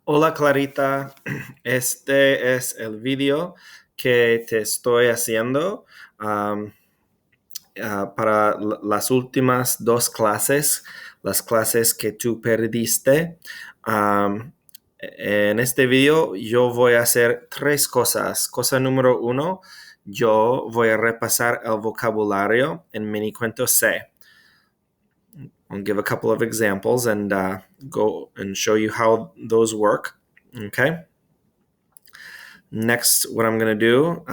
Hola Clarita, este es el video que te estoy haciendo para las últimas dos clases, las clases que tú perdiste. En este video yo voy a hacer tres cosas. Cosa número uno, yo voy a repasar el vocabulario en mini cuento C. I'll give a couple of examples and go and show you how those work. Okay. Next, what I'm going to do,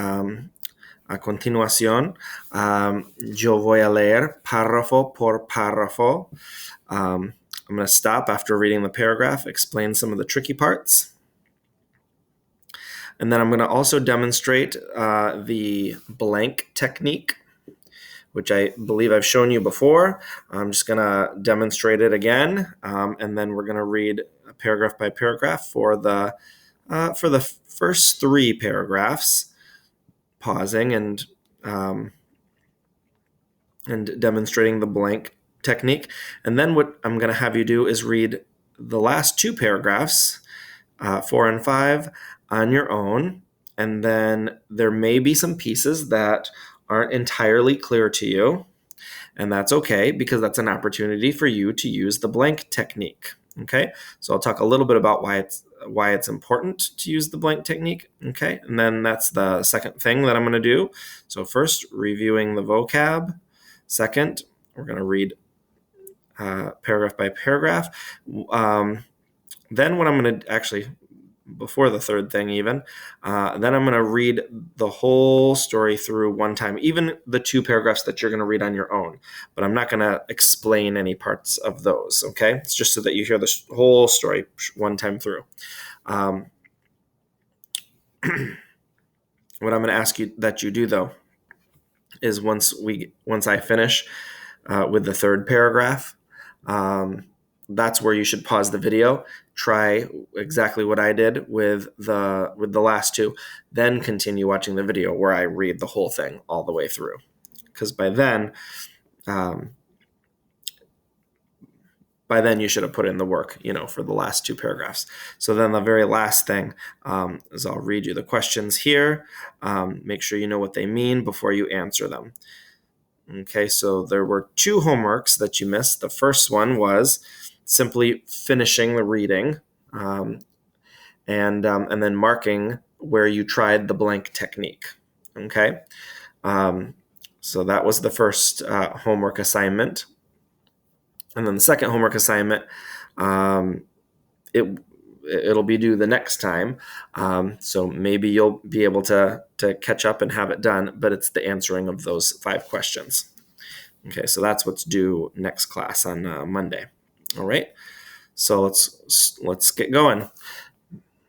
a continuación, yo voy a leer párrafo por párrafo. I'm going to stop after reading the paragraph, explain some of the tricky parts. And then I'm going to also demonstrate the blank technique, which I believe I've shown you before. I'm just going to demonstrate it again, and then we're going to read paragraph by paragraph for the first three paragraphs, pausing and demonstrating the blank technique. And then what I'm going to have you do is read the last two paragraphs, 4 and 5, on your own. And then there may be some pieces that aren't entirely clear to you. And that's okay, because that's an opportunity for you to use the blank technique. Okay, so I'll talk a little bit about why it's important to use the blank technique. Okay, and then that's the second thing that I'm going to do. So first, reviewing the vocab. Second, we're going to read paragraph by paragraph. Then what I'm going to actually, before the third thing even, then I'm going to read the whole story through one time, even the two paragraphs that you're going to read on your own. But I'm not going to explain any parts of those, okay? It's just so that you hear the whole story one time through. What I'm going to ask you that you do, though, is once I finish with the third paragraph, that's where you should pause the video, try exactly what I did with the last two, then continue watching the video where I read the whole thing all the way through. Because by then you should have put in the work, for the last two paragraphs. So then the very last thing is I'll read you the questions here. Make sure you know what they mean before you answer them. Okay, so there were two homeworks that you missed. The first one was simply finishing the reading and then marking where you tried the blank technique. Okay, so that was the first homework assignment. And then the second homework assignment, it'll be due the next time. So maybe you'll be able to catch up and have it done, but it's the answering of those 5 questions. Okay, so that's what's due next class on Monday. All right, so let's get going.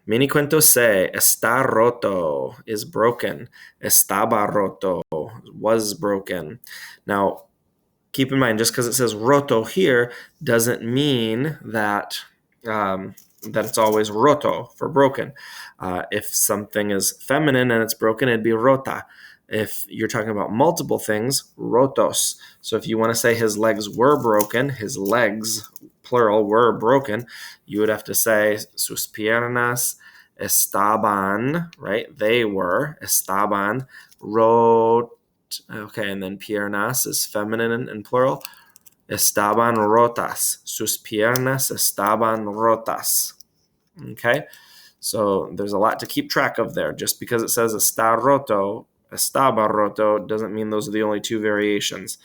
Mini cuento C, está roto, is broken. Estaba roto, was broken. Now, keep in mind, just because it says roto here doesn't mean that that it's always roto for broken. If something is feminine and it's broken, it'd be rota. If you're talking about multiple things, rotos. So if you want to say his legs were broken, his legs, plural, were broken, you would have to say sus piernas estaban, right? They were, estaban, okay, and then piernas is feminine and plural. Estaban rotas. Sus piernas estaban rotas. Okay, so there's a lot to keep track of there. Just because it says está roto, estaba roto, doesn't mean those are the only two variations.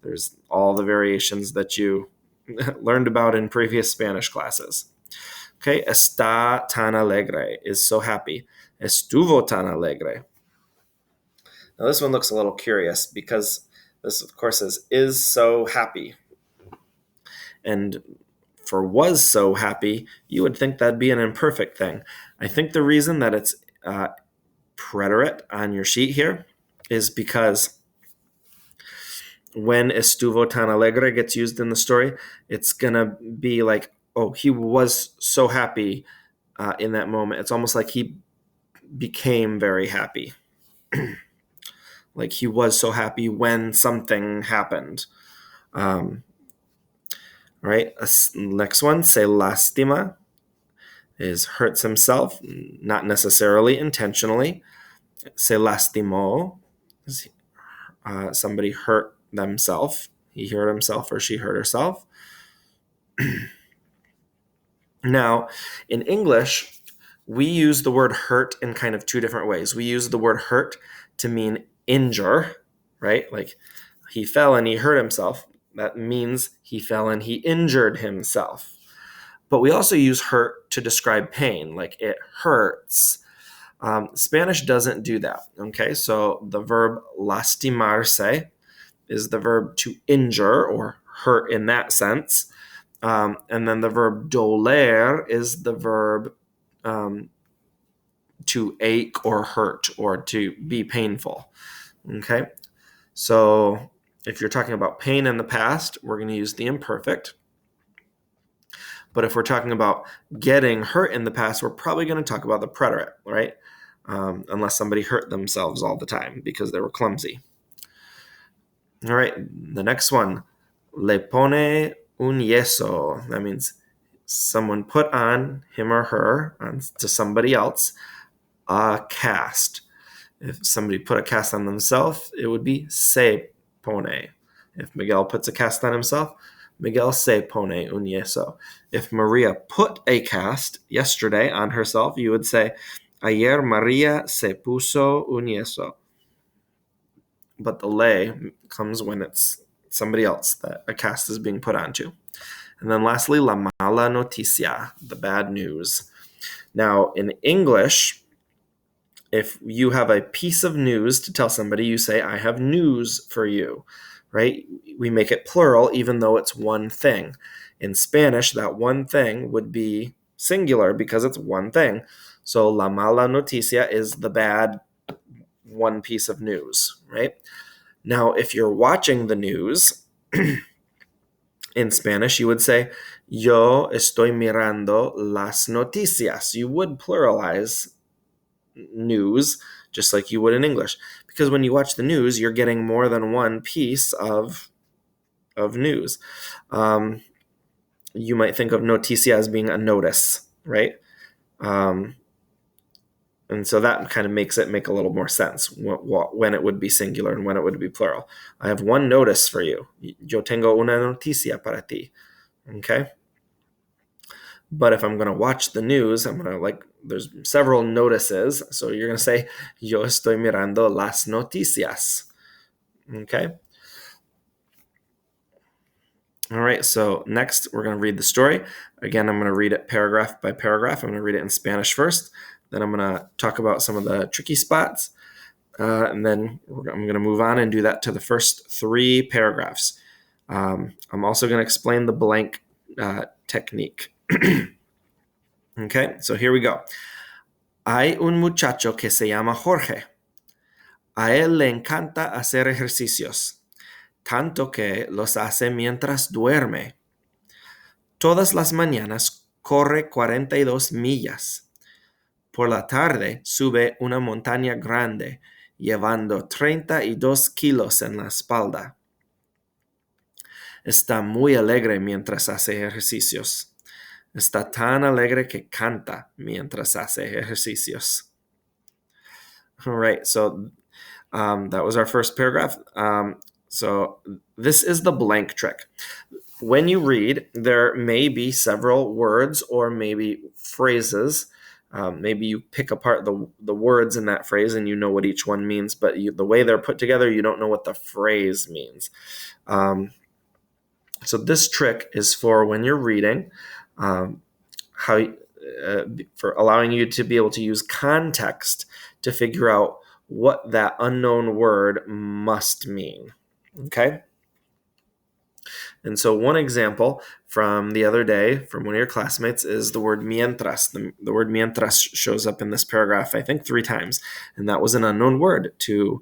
There's all the variations that you learned about in previous Spanish classes. Okay, está tan alegre, is so happy. Estuvo tan alegre. Now this one looks a little curious because this, of course, is so happy. And for was so happy, you would think that'd be an imperfect thing. I think the reason that it's preterite on your sheet here is because when estuvo tan alegre gets used in the story, it's going to be like, oh, he was so happy in that moment. It's almost like he became very happy. Like he was so happy when something happened. Right? Next one, se lastima. is hurts himself, not necessarily intentionally. Se lastimó, somebody hurt themselves. He hurt himself or she hurt herself. Now, in English, we use the word hurt in kind of two different ways. We use the word hurt to mean injure, right? Like he fell and he hurt himself. That means he fell and he injured himself. But we also use hurt to describe pain, like it hurts. Spanish doesn't do that, okay? So the verb lastimarse is the verb to injure or hurt in that sense. And then the verb doler is the verb to ache or hurt or to be painful, okay? So if you're talking about pain in the past, we're going to use the imperfect. But if we're talking about getting hurt in the past, we're probably going to talk about the preterite, right? Unless somebody hurt themselves all the time because they were clumsy. All right, the next one, le pone un yeso. That means someone put on him or her, to somebody else, a cast. If somebody put a cast on themselves, it would be se pone. If Miguel puts a cast on himself, Miguel se pone un yeso. If Maria put a cast yesterday on herself, you would say, ayer Maria se puso un yeso. But the le comes when it's somebody else that a cast is being put onto. And then lastly, la mala noticia, the bad news. Now, in English, if you have a piece of news to tell somebody, you say, I have news for you, right? We make it plural even though it's one thing. In Spanish, that one thing would be singular because it's one thing. So la mala noticia is the bad one piece of news, right? Now, if you're watching the news, in Spanish, you would say, yo estoy mirando las noticias. You would pluralize news just like you would in English. Because when you watch the news, you're getting more than one piece of news. You might think of noticia as being a notice, right? And so that kind of makes it make a little more sense when it would be singular and when it would be plural. I have one notice for you. Yo tengo una noticia para ti. Okay? But if I'm going to watch the news, I'm going to there's several notices. So you're going to say, yo estoy mirando las noticias. Okay? All right, so next we're going to read the story. Again, I'm going to read it paragraph by paragraph. I'm going to read it in Spanish first. Then I'm going to talk about some of the tricky spots. And then I'm going to move on and do that to the first 3 paragraphs. I'm also going to explain the blank technique. Okay, so here we go. Hay un muchacho que se llama Jorge. A él le encanta hacer ejercicios, tanto que los hace mientras duerme. Todas las mañanas corre 42 millas. Por la tarde sube una montaña grande, llevando 32 kilos en la espalda. Está muy alegre mientras hace ejercicios. Está tan alegre que canta mientras hace ejercicios. All right, so that was our first paragraph. So this is the blank trick. When you read, there may be several words or maybe phrases. Maybe you pick apart the words in that phrase and you know what each one means, but the way they're put together, you don't know what the phrase means. So this trick is for when you're reading, for allowing you to be able to use context to figure out what that unknown word must mean. Okay? And so one example from the other day from one of your classmates is the word mientras. The word mientras shows up in this paragraph, I think 3 times. And that was an unknown word to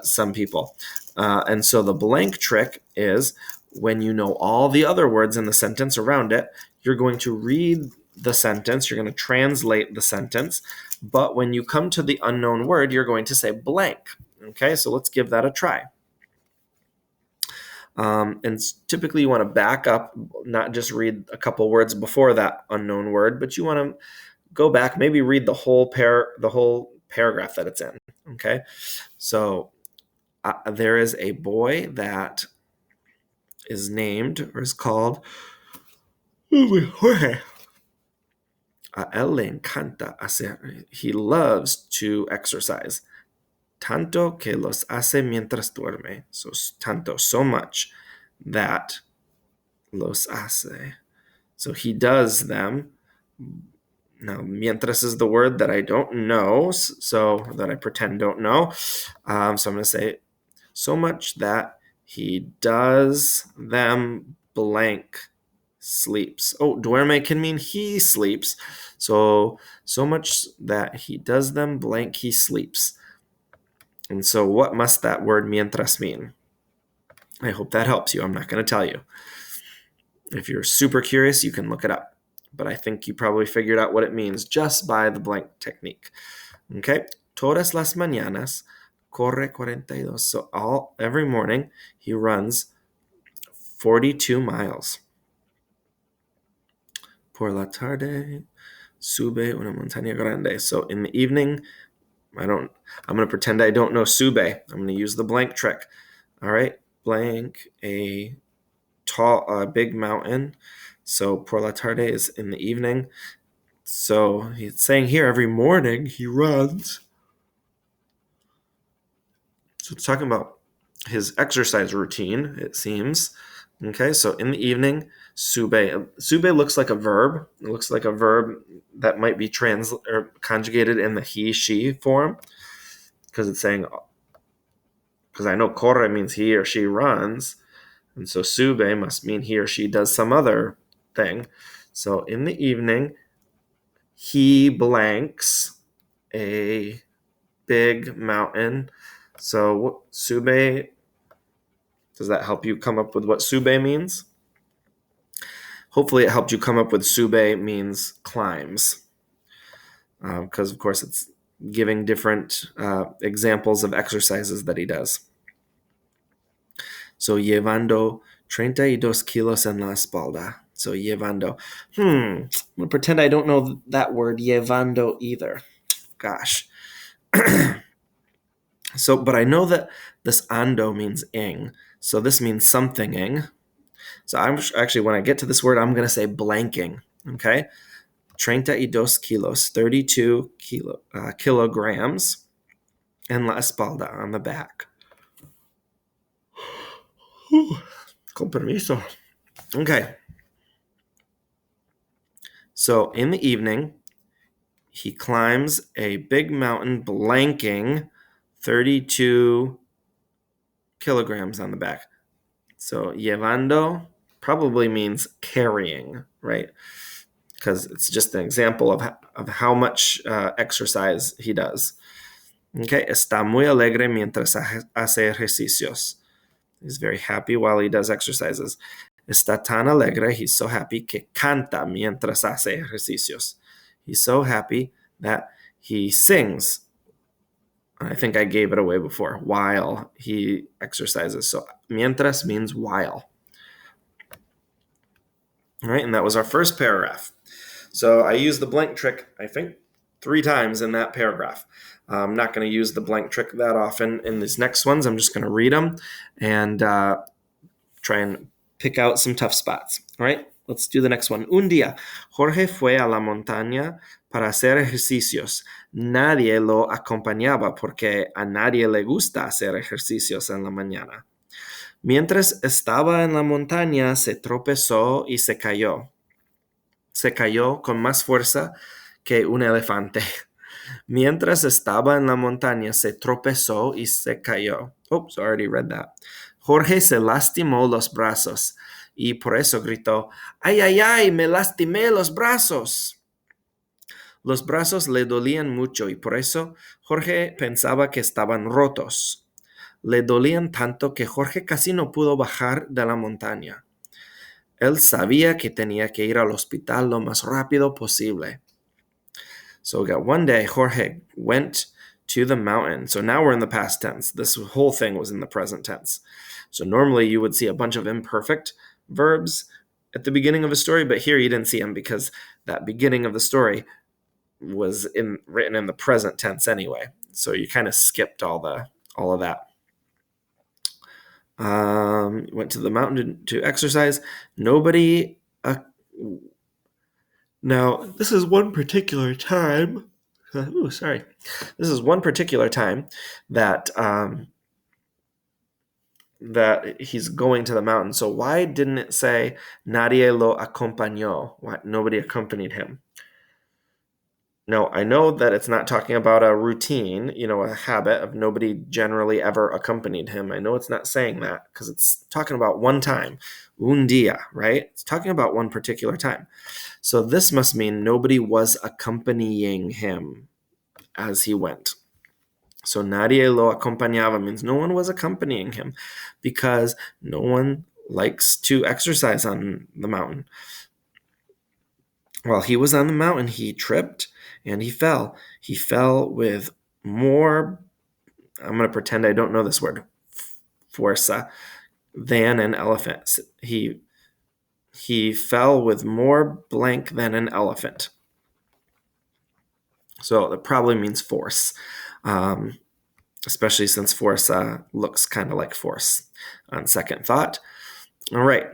some people. And so the blank trick is when you know all the other words in the sentence around it, you're going to read the sentence, you're going to translate the sentence. But when you come to the unknown word, you're going to say blank. Okay, so let's give that a try. And typically you want to back up, not just read a couple words before that unknown word, but you want to go back, maybe read the whole paragraph that it's in. Okay, so there is a boy that is named or is called Jorge. A él le encanta hacer. He loves to exercise. Tanto que los hace mientras duerme. So tanto, so much that los hace. So he does them. Now, mientras is the word that I don't know, so that I pretend don't know. So I'm going to say so much that he does them blank sleeps. Oh, duerme can mean he sleeps. So much that he does them blank he sleeps. And so what must that word mientras mean? I hope that helps you. I'm not going to tell you. If you're super curious, you can look it up. But I think you probably figured out what it means just by the blank technique. Okay? Todas las mañanas corre 42. So every morning he runs 42 miles. Por la tarde sube una montaña grande. So in the evening, I'm going to pretend I don't know sube. I'm going to use the blank trick. All right? Blank a big mountain. So por la tarde is in the evening. So he's saying here every morning he runs. So it's talking about his exercise routine, it seems. Okay, so in the evening, sube. Sube looks like a verb. It looks like a verb that might be conjugated in the he, she form. Because it's saying, because I know corre means he or she runs. And so sube must mean he or she does some other thing. So in the evening, he blanks a big mountain. So sube, does that help you come up with what sube means? Hopefully it helped you come up with sube means climbs. Because, of course, it's giving different examples of exercises that he does. So, llevando 32 kilos en la espalda. So, llevando. I'm going to pretend I don't know that word, llevando, either. Gosh. But I know that this ando means ing. So, this means something-ing. So, I'm actually, when I get to this word, I'm going to say blanking. Okay? 32 kilos, 32 kilograms, en la espalda, on the back. Con permiso. Okay. So in the evening, he climbs a big mountain blanking 32 kilograms on the back. So llevando probably means carrying, right? Because it's just an example of how much exercise he does. Okay, está muy alegre mientras hace ejercicios. He's very happy while he does exercises. Está tan alegre, he's so happy, que canta mientras hace ejercicios. He's so happy that he sings. I think I gave it away before, while he exercises. So mientras means while. All right, and that was our first paragraph. So I used the blank trick, I think, 3 times in that paragraph. I'm not going to use the blank trick that often in these next ones. I'm just going to read them and try and pick out some tough spots. All right, let's do the next one. Un día, Jorge fue a la montaña para hacer ejercicios. Nadie lo acompañaba porque a nadie le gusta hacer ejercicios en la mañana. Mientras estaba en la montaña, se tropezó y se cayó. Se cayó con más fuerza que un elefante. Mientras estaba en la montaña, se tropezó y se cayó. Oops, I already read that. Jorge se lastimó los brazos y por eso gritó, ¡ay, ay, ay! ¡Me lastimé los brazos! Los brazos le dolían mucho y por eso Jorge pensaba que estaban rotos. Le dolían tanto que Jorge casi no pudo bajar de la montaña. Él sabía que tenía que ir al hospital lo más rápido posible. So one day Jorge went to the mountain. So now we're in the past tense. This whole thing was in the present tense. So normally you would see a bunch of imperfect verbs at the beginning of a story, but here you didn't see them because that beginning of the story was written in the present tense anyway. So you kind of skipped all of that. Went to the mountain to exercise. Nobody. Now this is one particular time. Sorry. This is one particular time that that he's going to the mountain. So why didn't it say nadie lo acompañó? Why nobody accompanied him? Now, I know that it's not talking about a routine, a habit of nobody generally ever accompanied him. I know it's not saying that because it's talking about one time, un día, right? It's talking about one particular time. So this must mean nobody was accompanying him as he went. So nadie lo acompañaba means no one was accompanying him because no one likes to exercise on the mountain. While he was on the mountain, he tripped and he fell. He fell with more, I'm going to pretend I don't know this word, forza, than an elephant. He fell with more blank than an elephant. So it probably means force, especially since forza looks kind of like force on second thought. All right.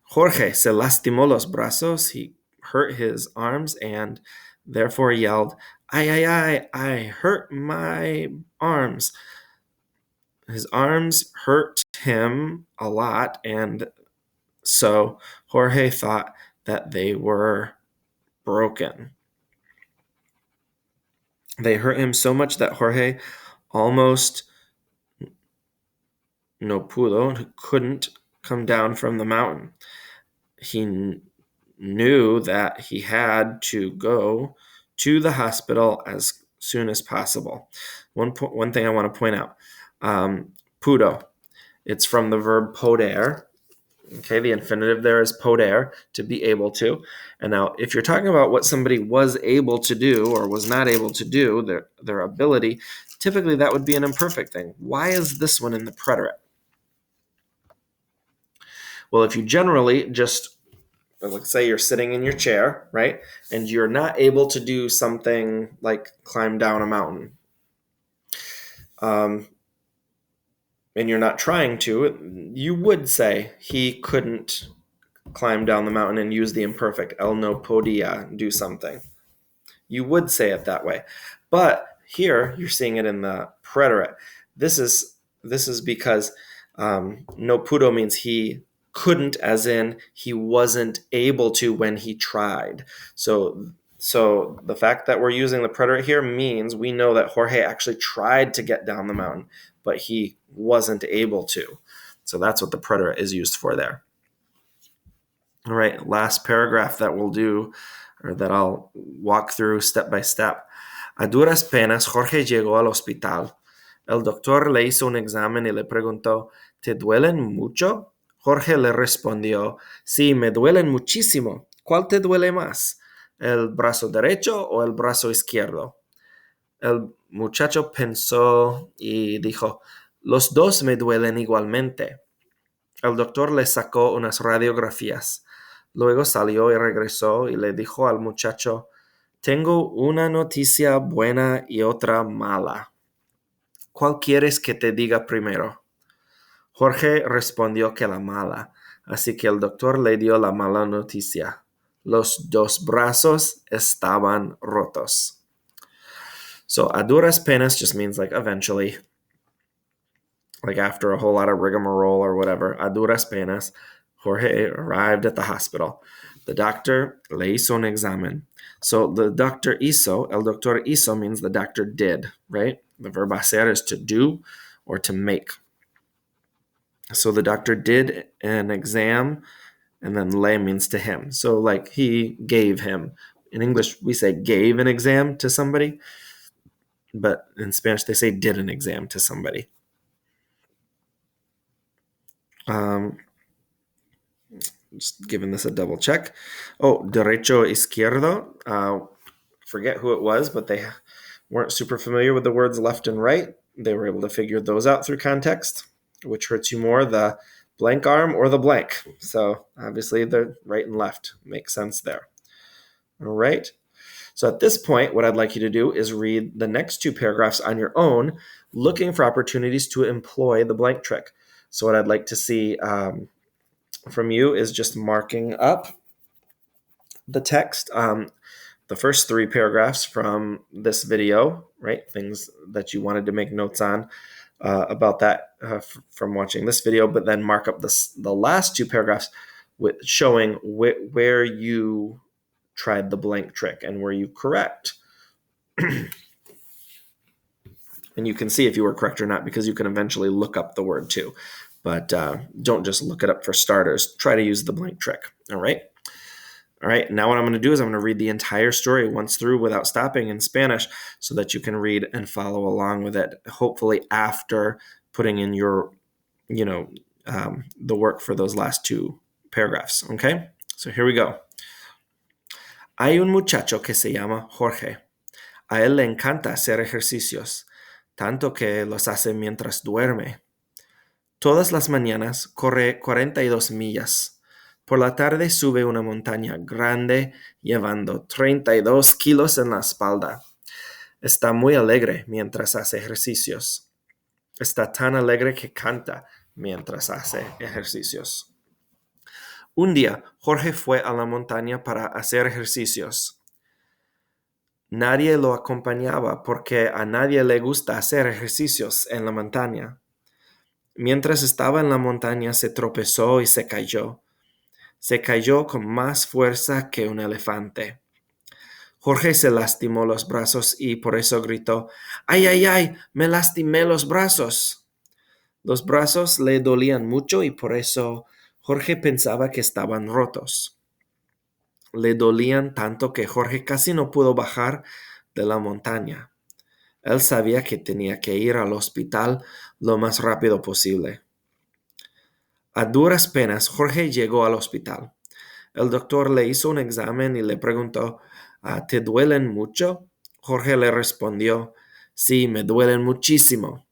Jorge se lastimó los brazos. He hurt his arms and therefore yelled, "Ay, ay, ay, I hurt my arms." His arms hurt him a lot, and so Jorge thought that they were broken. They hurt him so much that Jorge almost couldn't come down from the mountain. He knew that he had to go to the hospital as soon as possible. One thing I want to point out, pudo. It's from the verb poder. Okay, the infinitive there is poder, to be able to. And now, if you're talking about what somebody was able to do or was not able to do, their ability, typically that would be an imperfect thing. Why is this one in the preterite? Well, if you generally just, let's say you're sitting in your chair, right? And you're not able to do something like climb down a mountain. And you're not trying to, you would say he couldn't climb down the mountain and use the imperfect, él no podía do something. You would say it that way. But here you're seeing it in the preterite. This is because no pudo means he couldn't, as in he wasn't able to when he tried. So the fact that we're using the preterite here means we know that Jorge actually tried to get down the mountain, but he wasn't able to. So that's what the preterite is used for there. All right, last paragraph that we'll do, or that I'll walk through step by step. A duras penas, Jorge llegó al hospital. El doctor le hizo un examen y le preguntó, ¿te duelen mucho? Jorge le respondió, sí, me duelen muchísimo. ¿Cuál te duele más? ¿El brazo derecho o el brazo izquierdo? El muchacho pensó y dijo, los dos me duelen igualmente. El doctor le sacó unas radiografías. Luego salió y regresó y le dijo al muchacho, tengo una noticia buena y otra mala. ¿Cuál quieres que te diga primero? Jorge respondió que la mala, así que el doctor le dio la mala noticia. Los dos brazos estaban rotos. So, a duras penas just means like eventually, like after a whole lot of rigmarole or whatever. A duras penas, Jorge arrived at the hospital. The doctor le hizo un examen. So the doctor hizo, el doctor hizo means the doctor did, right? The verb hacer is to do or to make. So the doctor did an exam, and then le means to him. So like he gave him. In English, we say gave an exam to somebody, but in Spanish, they say did an exam to somebody. Just giving this a double check. Oh, derecho izquierdo. Forget who it was, but weren't super familiar with the words left and right, they were able to figure those out through context. Which hurts you more, the blank arm or the blank? So obviously the right and left makes sense there. All right. So at this point, what I'd like you to do is read the next two paragraphs on your own, looking for opportunities to employ the blank trick. So what I'd like to see from you is just marking up the text, the first three paragraphs from this video, right? Things that you wanted to make notes on about that from watching this video, but then mark up the last two paragraphs with showing where you tried the blank trick and were you correct. And you can see if you were correct or not because you can eventually look up the word too. But don't just look it up for starters. Try to use the blank trick. All right. All right. Now what I'm going to do is I'm going to read the entire story once through without stopping in Spanish so that you can read and follow along with it, hopefully after putting in your, the work for those last two paragraphs. Okay. So here we go. Hay un muchacho que se llama Jorge. A él le encanta hacer ejercicios, tanto que los hace mientras duerme. Todas las mañanas corre 42 millas. Por la tarde sube una montaña grande llevando 32 kilos en la espalda. Está muy alegre mientras hace ejercicios. Está tan alegre que canta mientras hace ejercicios. Un día, Jorge fue a la montaña para hacer ejercicios. Nadie lo acompañaba porque a nadie le gusta hacer ejercicios en la montaña. Mientras estaba en la montaña se tropezó y se cayó. Se cayó con más fuerza que un elefante. Jorge se lastimó los brazos y por eso gritó, ¡ay, ay, ay! ¡Me lastimé los brazos! Los brazos le dolían mucho y por eso Jorge pensaba que estaban rotos. Le dolían tanto que Jorge casi no pudo bajar de la montaña. Él sabía que tenía que ir al hospital lo más rápido posible. A duras penas, Jorge llegó al hospital. El doctor le hizo un examen y le preguntó, ¿te duelen mucho? Jorge le respondió, sí, me duelen muchísimo.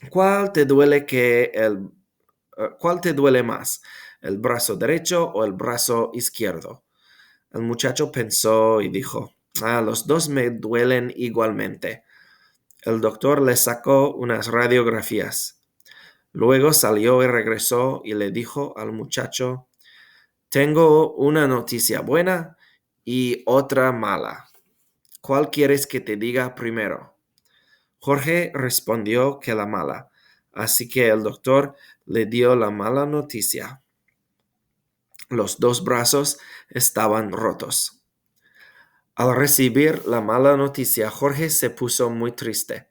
¿Cuál te duele más, el brazo derecho o el brazo izquierdo? El muchacho pensó y dijo, los dos me duelen igualmente. El doctor le sacó unas radiografías. Luego salió y regresó y le dijo al muchacho, tengo una noticia buena y otra mala. ¿Cuál quieres que te diga primero? Jorge respondió que la mala, así que el doctor le dio la mala noticia. Los dos brazos estaban rotos. Al recibir la mala noticia, Jorge se puso muy triste.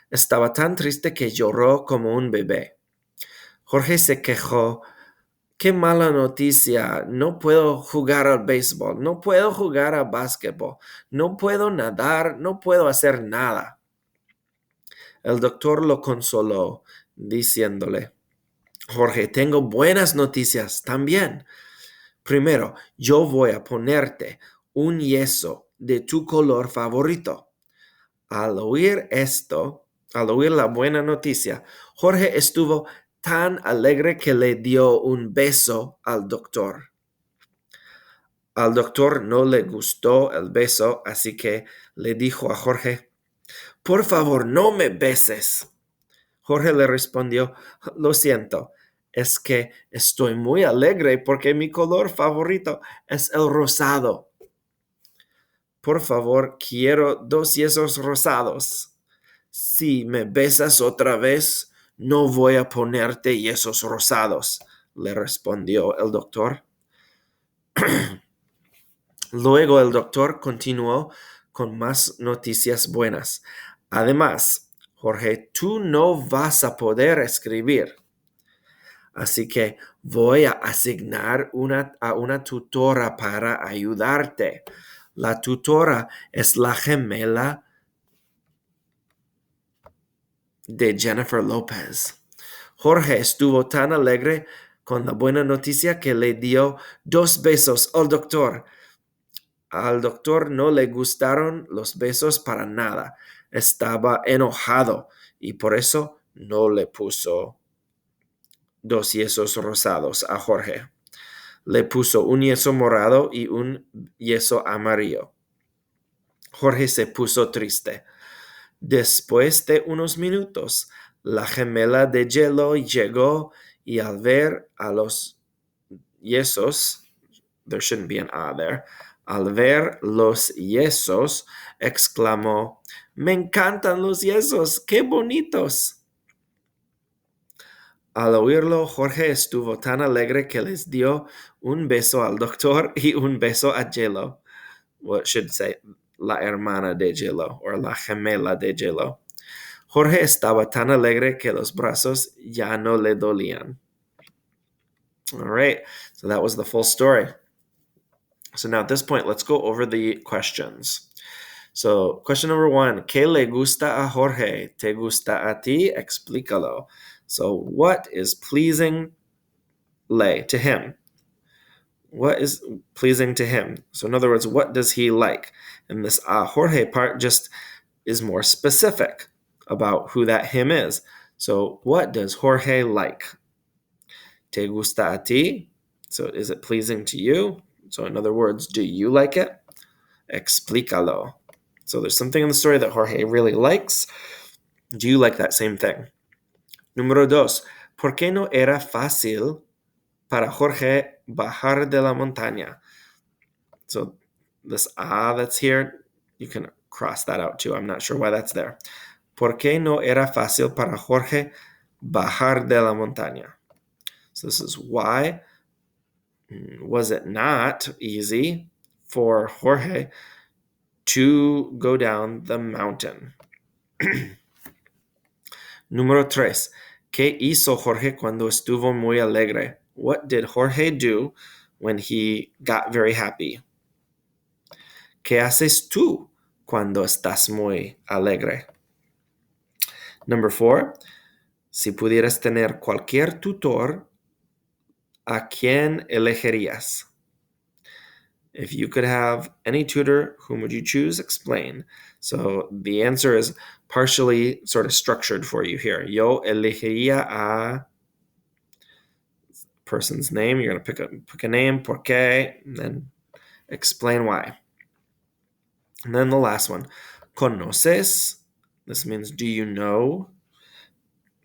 Estaba tan triste que lloró como un bebé. Jorge se quejó. ¡Qué mala noticia! No puedo jugar al béisbol, no puedo jugar al básquetbol, no puedo nadar, no puedo hacer nada. El doctor lo consoló, diciéndole, Jorge, tengo buenas noticias también. Primero, yo voy a ponerte un yeso de tu color favorito. Al oír la buena noticia, Jorge estuvo tan alegre que le dio un beso al doctor. Al doctor no le gustó el beso, así que le dijo a Jorge, por favor, no me beses. Jorge le respondió, lo siento, es que estoy muy alegre porque mi color favorito es el rosado. Por favor, quiero 2 yesos rosados. Si me besas otra vez, no voy a ponerte yesos rosados, le respondió el doctor. Luego el doctor continuó con más noticias buenas. Además, Jorge, tú no vas a poder escribir. Así que voy a asignar a una tutora para ayudarte. La tutora es la gemela de Jennifer López. Jorge estuvo tan alegre con la buena noticia que le dio 2 besos al doctor. Al doctor no le gustaron los besos para nada. Estaba enojado y por eso no le puso 2 yesos rosados a Jorge. Le puso un yeso morado y un yeso amarillo. Jorge se puso triste. Después de unos minutos, la gemela de hielo llegó y al ver a los yesos, there shouldn't be an A there, al ver los yesos, exclamó, ¡Me encantan los yesos! ¡Qué bonitos! Al oírlo, Jorge estuvo tan alegre que les dio un beso al doctor y un beso a J-Lo. Well, it should say la hermana de J-Lo, or la gemela de J-Lo. Jorge estaba tan alegre que los brazos ya no le dolían. All right, so that was the full story. So now at this point, let's go over the questions. So question number 1, ¿Qué le gusta a Jorge? ¿Te gusta a ti? Explícalo. So what is pleasing to him? What is pleasing to him? So in other words, what does he like? And this Jorge part just is more specific about who that him is. So what does Jorge like? ¿Te gusta a ti? So is it pleasing to you? So in other words, do you like it? Explícalo. So there's something in the story that Jorge really likes. Do you like that same thing? Número 2. ¿Por qué no era fácil para Jorge bajar de la montaña? So this that's here, you can cross that out too. I'm not sure why that's there. ¿Por qué no era fácil para Jorge bajar de la montaña? So this is why was it not easy for Jorge to go down the mountain? Número 3. ¿Qué hizo Jorge cuando estuvo muy alegre? What did Jorge do when he got very happy? ¿Qué haces tú cuando estás muy alegre? Number 4. Si pudieras tener cualquier tutor, ¿a quién elegirías? If you could have any tutor, whom would you choose? Explain. So the answer is partially sort of structured for you here. Yo elegiría a person's name. You're going to pick a name, por qué, and then explain why. And then the last one, conoces. This means do you know?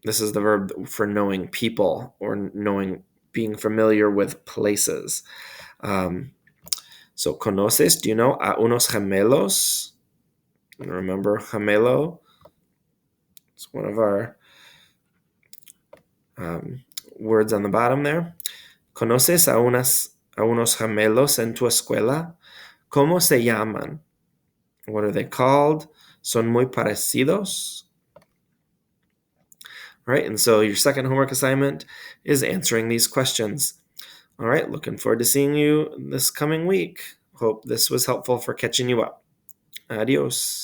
This is the verb for knowing people or being familiar with places. So conoces, do you know a unos gemelos? Remember gemelo? It's one of our words on the bottom there. ¿Conoces a unos gemelos en tu escuela? ¿Cómo se llaman? What are they called? Son muy parecidos. All right, and so your second homework assignment is answering these questions. All right, looking forward to seeing you this coming week. Hope this was helpful for catching you up. Adios.